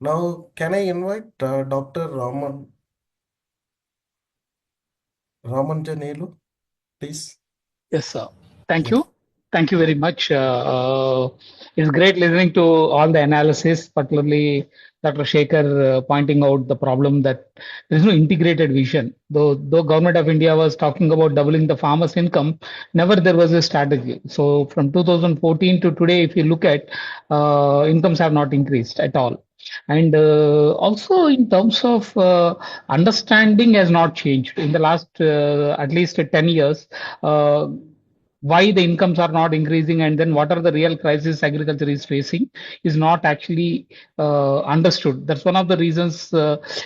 Now, can I invite Dr. Ramanjaneyulu, please? Yes, sir. Thank Yes. you. Thank you very much. It's great listening to all the analysis, particularly Dr. Shekhar pointing out the problem that there is no integrated vision. Though Government of India was talking about doubling the farmers' income, never there was a strategy. So from 2014 to today, if you look at incomes have not increased at all. And also in terms of understanding has not changed in the last at least 10 years. Why the incomes are not increasing and then what are the real crises agriculture is facing is not actually understood. That's one of the reasons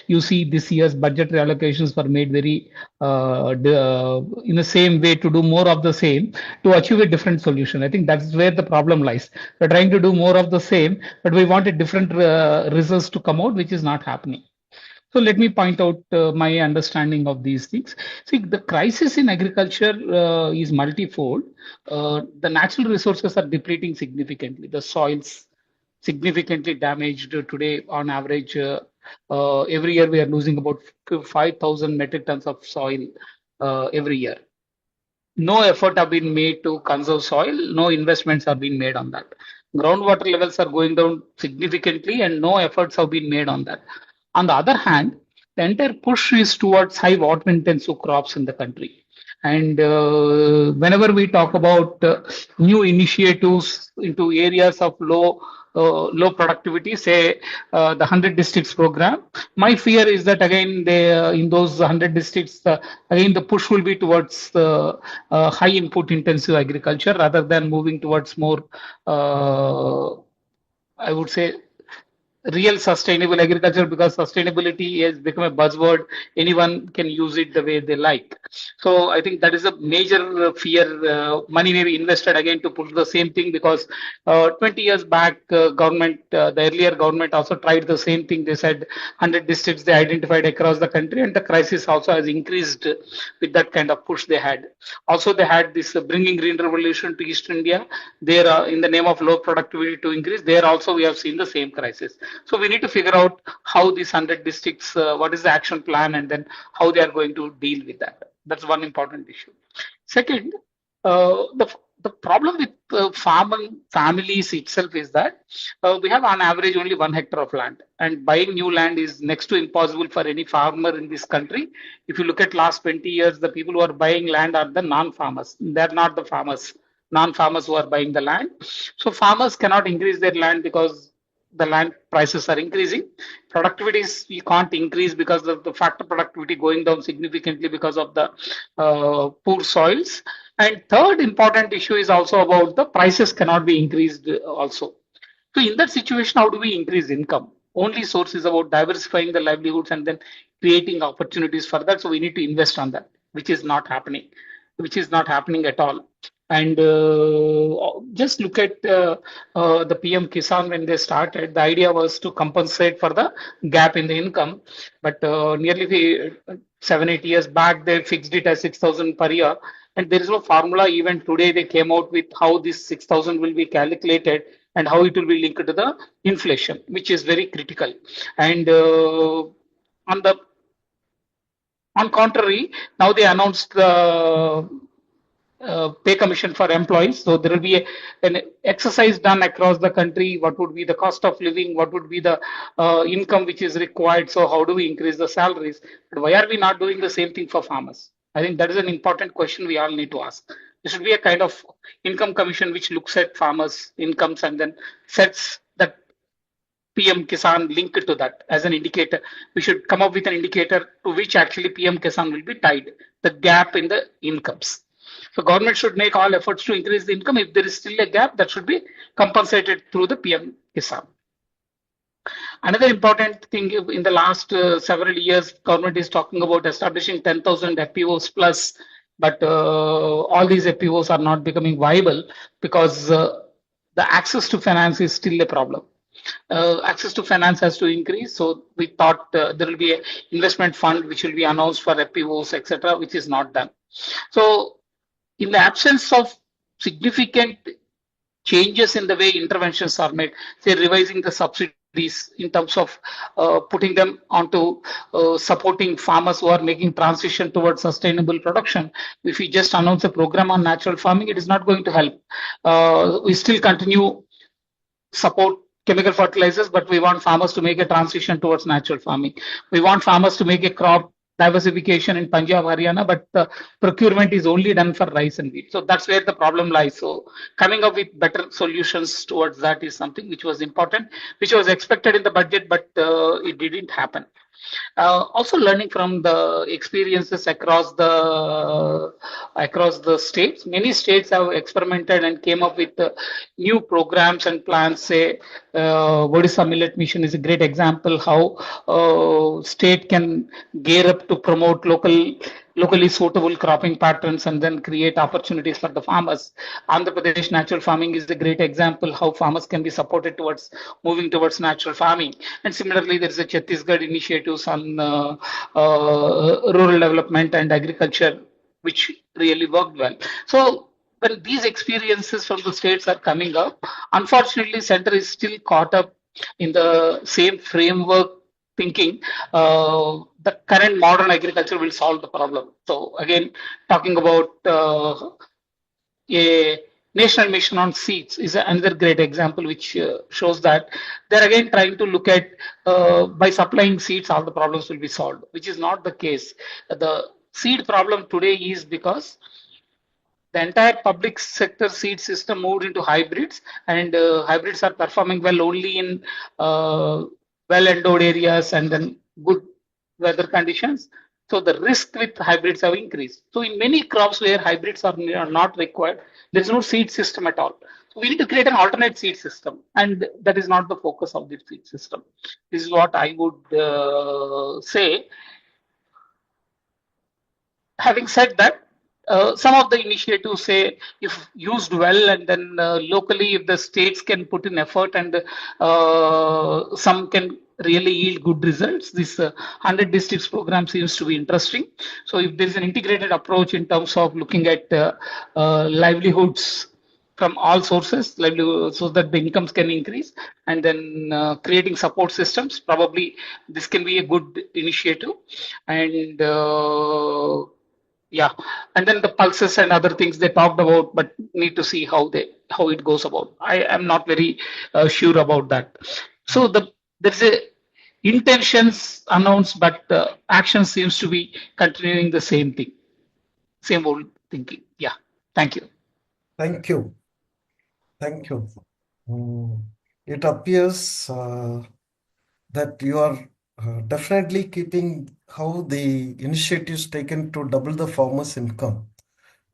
you see this year's budget reallocations were made very in the same way to do more of the same to achieve a different solution. I think that's where the problem lies. We're trying to do more of the same, but we want a different results to come out, which is not happening. So let me point out my understanding of these things. See, the crisis in agriculture is multifold. The natural resources are depleting significantly. The soils significantly damaged today. On average, every year we are losing about 5,000 metric tons of soil every year. No effort have been made to conserve soil. No investments are being made on that. Groundwater levels are going down significantly, and no efforts have been made on that. On the other hand, the entire push is towards high water intensive crops in the country. And whenever we talk about new initiatives into areas of low productivity, say the 100 districts program, my fear is that again they in those 100 districts again the push will be towards high input intensive agriculture rather than moving towards more I would say real sustainable agriculture, because sustainability has become a buzzword. Anyone can use it the way they like. So I think that is a major fear. Money may be invested again to push the same thing, because 20 years back, the earlier government also tried the same thing. They said 100 districts they identified across the country, and the crisis also has increased with that kind of push they had. Also, they had this bringing green revolution to East India. There, in the name of low productivity to increase, there also we have seen the same crisis. So we need to figure out how these 100 districts, what is the action plan, and then how they are going to deal with that. That's one important issue. Second, the problem with farming families itself is that we have on average only 1 hectare of land, and buying new land is next to impossible for any farmer in this country. If you look at last 20 years, the people who are buying land are the non-farmers. They're not the farmers. Non-farmers who are buying the land. So farmers cannot increase their land because the land prices are increasing. Productivity is we can't increase because of the factor productivity going down significantly because of the poor soils. And third important issue is also about the prices cannot be increased also. So in that situation, how do we increase income? Only source is about diversifying the livelihoods and then creating opportunities for that. So we need to invest on that, which is not happening at all. And just look at the PM Kisan when they started. The idea was to compensate for the gap in the income, but nearly 7 8 years back they fixed it as 6,000 per year, and there is no formula. Even today they came out with how this 6,000 will be calculated and how it will be linked to the inflation, which is very critical. And on the on contrary, now they announced the pay commission for employees. So there will be an exercise done across the country. What would be the cost of living? What would be the income which is required? So how do we increase the salaries? But why are we not doing the same thing for farmers? I think that is an important question we all need to ask. There should be a kind of income commission which looks at farmers' incomes and then sets that PM Kisan linked to that as an indicator. We should come up with an indicator to which actually PM Kisan will be tied, the gap in the incomes. So government should make all efforts to increase the income. If there is still a gap, that should be compensated through the PM Kisan. Another important thing in the last several years, government is talking about establishing 10,000 FPOs plus, but all these FPOs are not becoming viable because the access to finance is still a problem. Access to finance has to increase. So we thought there will be an investment fund which will be announced for FPOs, etc., which is not done. So in the absence of significant changes in the way interventions are made, say revising the subsidy these in terms of putting them onto supporting farmers who are making transition towards sustainable production. If we just announce a program on natural farming, it is not going to help. We still continue support chemical fertilizers, but we want farmers to make a transition towards natural farming. We want farmers to make a crop diversification in Punjab, Haryana, but the procurement is only done for rice and wheat. So that's where the problem lies. So coming up with better solutions towards that is something which was important, which was expected in the budget, but it didn't happen. Also learning from the experiences across the states. Many states have experimented and came up with new programs and plans. Say, Odisha Millet Mission is a great example how state can gear up to promote locally suitable cropping patterns and then create opportunities for the farmers. Andhra Pradesh natural farming is a great example how farmers can be supported towards moving towards natural farming. And similarly, there is a Chhattisgarh initiatives on rural development and agriculture, which really worked well. So when these experiences from the states are coming up, unfortunately, center is still caught up in the same framework thinking the current modern agriculture will solve the problem. So again, talking about a national mission on seeds is another great example which shows that they're again trying to look at by supplying seeds all the problems will be solved, which is not the case. The seed problem today is because the entire public sector seed system moved into hybrids, and hybrids are performing well only in well endowed areas and then good weather conditions. So the risk with hybrids have increased. So in many crops where hybrids are not required, there is no seed system at all. So we need to create an alternate seed system, and that is not the focus of the seed system. This is what I would say. Having said that, some of the initiatives say if used well and then locally if the states can put in effort and some can really yield good results, this 100 districts program seems to be interesting. So if there is an integrated approach in terms of looking at livelihoods from all sources, livelihood, so that the incomes can increase, and then creating support systems, probably this can be a good initiative. And yeah, and then the pulses and other things they talked about, but need to see how it goes about. I am not very sure about that. So there's a intentions announced, but action seems to be continuing the same thing, same old thinking. Yeah, thank you. Thank you. Thank you. Mm, It appears that you are definitely keeping how the initiatives taken to double the farmers' income,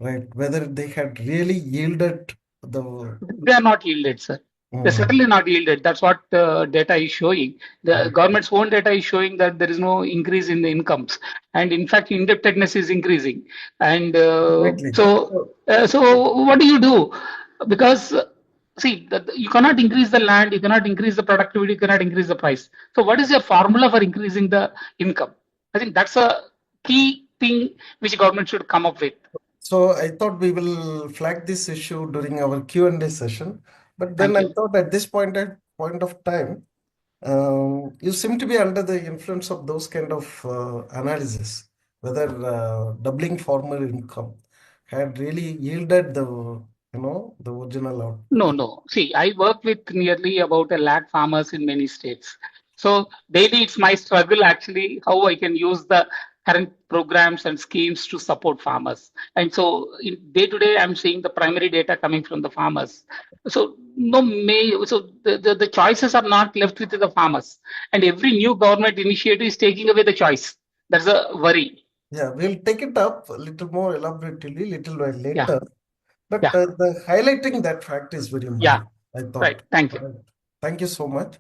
right? Whether they had really yielded the. They are not yielded, sir. They're Mm, certainly not yielded. That's what data is showing. The government's own data is showing that there is no increase in the incomes, and in fact, indebtedness is increasing. And Exactly. so what do you do? Because see, you cannot increase the land, you cannot increase the productivity, you cannot increase the price. So, what is your formula for increasing the income? I think that's a key thing which government should come up with. So I thought we will flag this issue during our Q&A session, but then Thank I you. thought at this point of time, you seem to be under the influence of those kind of analysis, whether doubling farmer income had really yielded the original output. No, no. See, I work with nearly about 1 lakh farmers in many states. So daily it's my struggle actually how I can use the current programs and schemes to support farmers. And so in day to day, I'm seeing the primary data coming from the farmers. So the choices are not left with the farmers. And every new government initiative is taking away the choice. That's a worry. Yeah, we'll take it up a little more elaborately, little while Yeah, later. But yeah, the highlighting that fact is very yeah. minor, I Right. thought. Thank All you. right. Thank you so much.